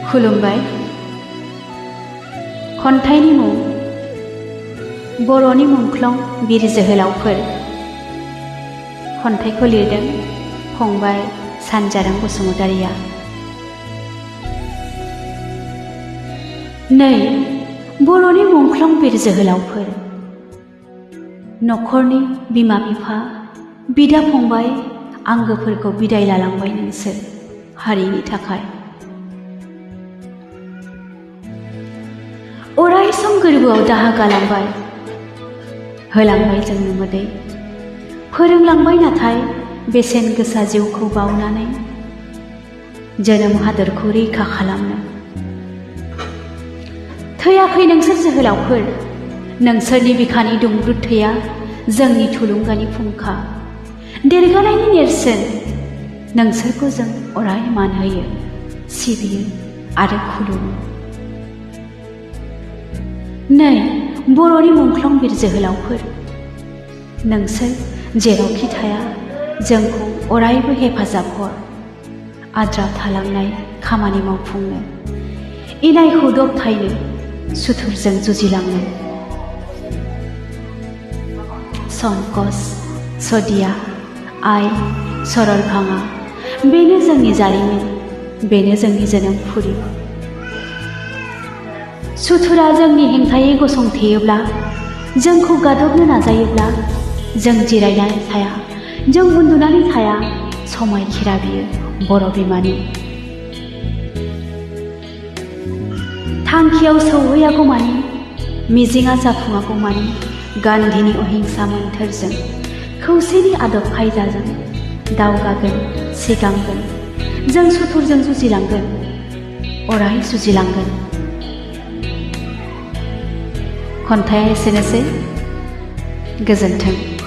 खुलुमबाय। खन्थाइनि मुं बर'नि मुंख्लं बिर जोहोलावफोर। खन्थाइखौ लिरदों फंबाय सानजारां बसुमतारिया। नै बर'नि मुंख्लं बिर जोहोलावफोर, न'खरनि बिमा बिफा बिदा फंबाय आंगोफोरखौ बिदाय लालांबाय नोंसोर हारिनि थाखाय। अराय सम गोरबोआव दाहा गालांबाय, होलांबाय जोंनो मोदै, फोरोंलांबाय नाथाय बेसेन गोसा जिउखौ बावनानै जोनोम हादरखौ रैखा खालामनो। थैयाखै नोंसोर जोहोलावफोर, नोंसोरनि बिखानि दुंब्रुद थैया जोंनि थुलुंगानि फुंखा, देरगानायनि नेरसोन। नोंसोरखौ जों अराय मान होयो, सिबियो आरो खुलुमो। नै बर'नि मुंख्लं बिर जोहोलावफोर, नोंसोर जेरावखि थाया जोंखौ अरायबो हेफाजाब हर, आद्रा थालांनाय खामानि मावफुंनो, इनायखौ दबथायनो, सुथुरजों जुजिलांनो। संकस, सदिया, आइ, सरलभाङा, बेनो जोंनि जारिमिन, बेनो जोंनि जोनोमफुरि। सुथुरा जोंनि हेंथायै गसंथेयोब्ला, जोंखौ गादबनो नाजायोब्ला, जों जिरायनानै थाया, जों उन्दुनानै थाया, समायखिरा बियो बर' बिमानि। थांखियाव सौहैयागौमानि, मिजिङा जाफुङागौमानि, गान्धीनि अहिंसा मोन्थोरजों, खौसेनि आदब खायदाजों दावगागोन, सिगांगोन। जों सुथुरजों जुजिलांगोन, अराय जुजिलांगोन। खन्थाइया एसेनोसै। गोजोन्थों।